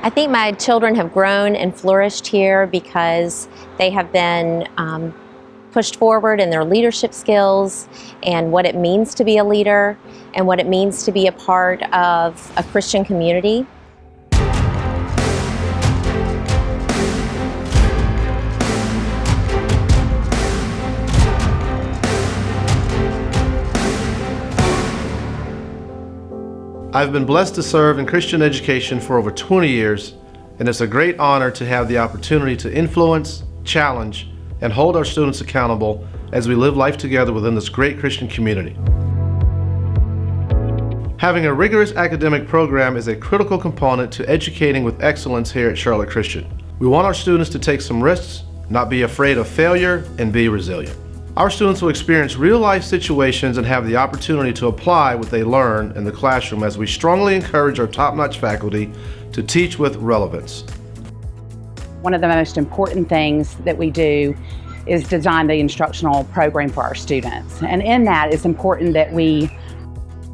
I think my children have grown and flourished here because they have been pushed forward in their leadership skills and what it means to be a leader and what it means to be a part of a Christian community. I've been blessed to serve in Christian education for over 20 years, and it's a great honor to have the opportunity to influence, challenge, and hold our students accountable as we live life together within this great Christian community. Having a rigorous academic program is a critical component to educating with excellence here at Charlotte Christian. We want our students to take some risks, not be afraid of failure, and be resilient. Our students will experience real-life situations and have the opportunity to apply what they learn in the classroom as we strongly encourage our top-notch faculty to teach with relevance. One of the most important things that we do is design the instructional program for our students. And in that, it's important that we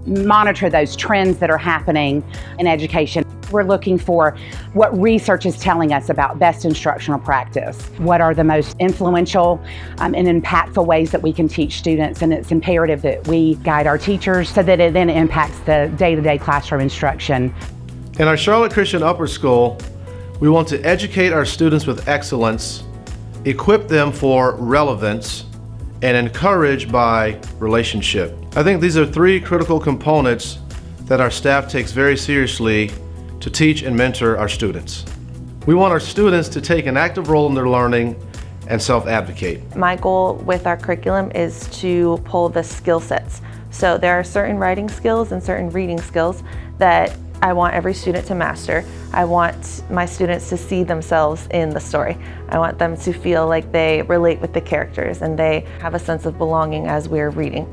monitor those trends that are happening in education. We're looking for what research is telling us about best instructional practice. What are the most influential and impactful ways that we can teach students, and it's imperative that we guide our teachers so that it then impacts the day-to-day classroom instruction. In our Charlotte Christian Upper School, we want to educate our students with excellence, equip them for relevance, and encourage by relationship. I think these are three critical components that our staff takes very seriously to teach and mentor our students. We want our students to take an active role in their learning and self-advocate. My goal with our curriculum is to pull the skill sets. So there are certain writing skills and certain reading skills that I want every student to master. I want my students to see themselves in the story. I want them to feel like they relate with the characters and they have a sense of belonging as we're reading.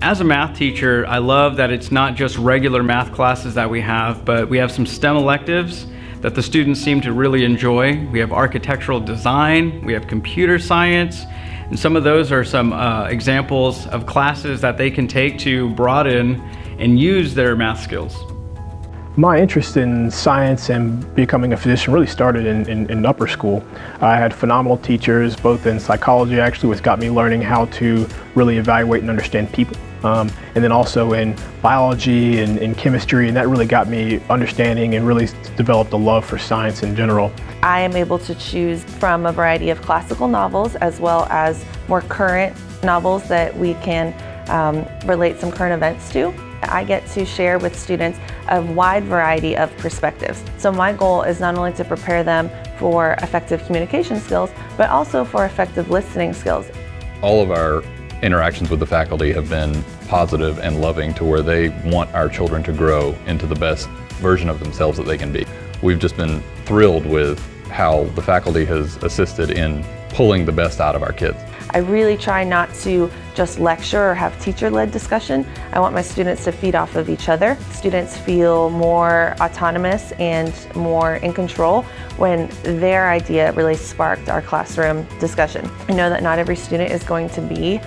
As a math teacher, I love that it's not just regular math classes that we have, but we have some STEM electives that the students seem to really enjoy. We have architectural design, we have computer science, and some of those are some examples of classes that they can take to broaden and use their math skills. My interest in science and becoming a physician really started in upper school. I had phenomenal teachers, both in psychology actually, which got me learning how to really evaluate and understand people. And then also in biology and in chemistry, and that really got me understanding and really developed a love for science in general. I am able to choose from a variety of classical novels as well as more current novels that we can relate some current events to. I get to share with students a wide variety of perspectives. So my goal is not only to prepare them for effective communication skills, but also for effective listening skills. All of our interactions with the faculty have been positive and loving to where they want our children to grow into the best version of themselves that they can be. We've just been thrilled with how the faculty has assisted in pulling the best out of our kids. I really try not to just lecture or have teacher-led discussion. I want my students to feed off of each other. Students feel more autonomous and more in control when their idea really sparked our classroom discussion. I know that not every student is going to be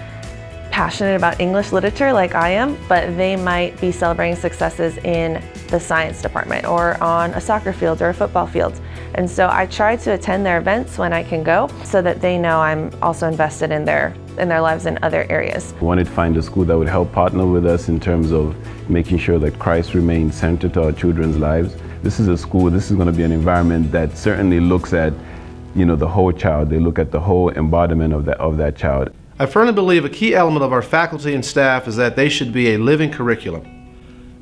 passionate about English literature like I am, but they might be celebrating successes in the science department or on a soccer field or a football field. And so I try to attend their events when I can go so that they know I'm also invested in their lives in other areas. We wanted to find a school that would help partner with us in terms of making sure that Christ remains centered to our children's lives. This is a school, this is going to be an environment that certainly looks at, the whole child. They look at the whole embodiment of that child. I firmly believe a key element of our faculty and staff is that they should be a living curriculum,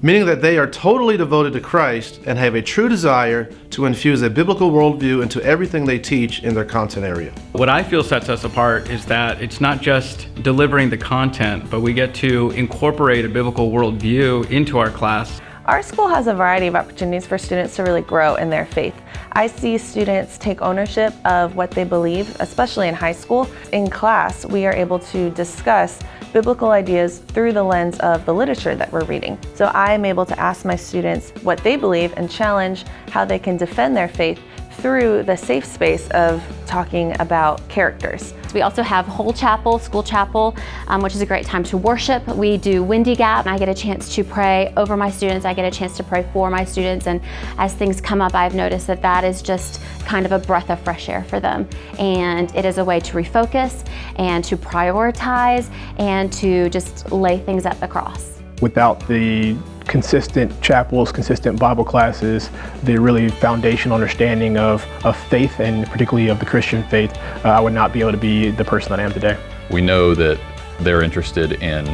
meaning that they are totally devoted to Christ and have a true desire to infuse a biblical worldview into everything they teach in their content area. What I feel sets us apart is that it's not just delivering the content, but we get to incorporate a biblical worldview into our class. Our school has a variety of opportunities for students to really grow in their faith. I see students take ownership of what they believe, especially in high school. In class, we are able to discuss biblical ideas through the lens of the literature that we're reading. So I am able to ask my students what they believe and challenge how they can defend their faith through the safe space of talking about characters. We also have whole chapel, school chapel, which is a great time to worship. We do Windy Gap, and I get a chance to pray over my students. I get a chance to pray for my students, and as things come up, I've noticed that that is just kind of a breath of fresh air for them. And it is a way to refocus and to prioritize and to just lay things at the cross. Without the consistent chapels, consistent Bible classes, the really foundational understanding of faith, and particularly of the Christian faith, I would not be able to be the person that I am today. We know that they're interested in,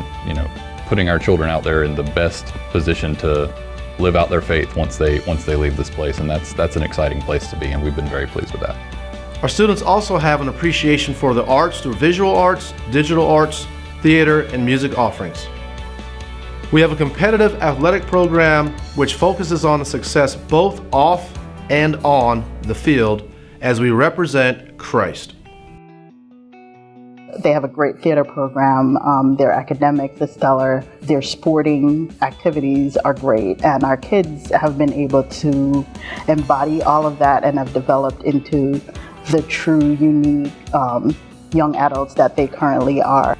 putting our children out there in the best position to live out their faith once they leave this place, and that's an exciting place to be, and we've been very pleased with that. Our students also have an appreciation for the arts through visual arts, digital arts, theater, and music offerings. We have a competitive athletic program which focuses on the success both off and on the field as we represent Christ. They have a great theater program. Their academics is stellar. Their sporting activities are great. And our kids have been able to embody all of that and have developed into the true, unique young adults that they currently are.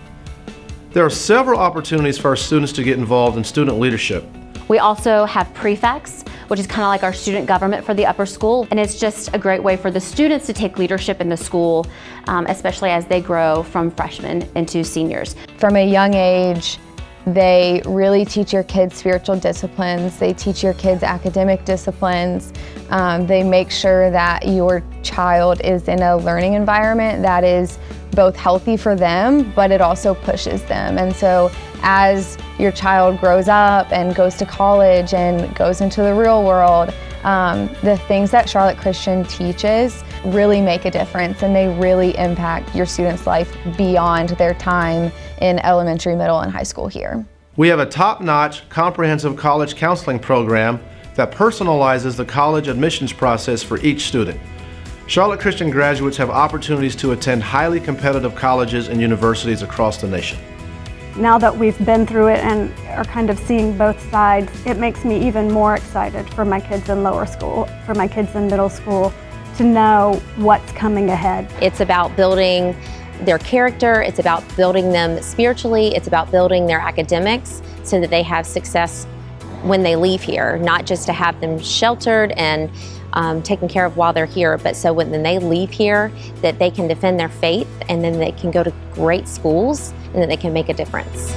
There are several opportunities for our students to get involved in student leadership. We also have prefects, which is kind of like our student government for the upper school. And it's just a great way for the students to take leadership in the school, especially as they grow from freshmen into seniors. From a young age, they really teach your kids spiritual disciplines. They teach your kids academic disciplines. They make sure that your child is in a learning environment that is both healthy for them, but it also pushes them. And so as your child grows up and goes to college and goes into the real world, the things that Charlotte Christian teaches really make a difference, and they really impact your student's life beyond their time in elementary, middle, and high school here. We have a top-notch comprehensive college counseling program that personalizes the college admissions process for each student. Charlotte Christian graduates have opportunities to attend highly competitive colleges and universities across the nation. Now that we've been through it and are kind of seeing both sides, it makes me even more excited for my kids in lower school, for my kids in middle school, to know what's coming ahead. It's about building their character, it's about building them spiritually, it's about building their academics so that they have success when they leave here, not just to have them sheltered and taken care of while they're here, but so when they leave here that they can defend their faith, and then they can go to great schools, and that they can make a difference.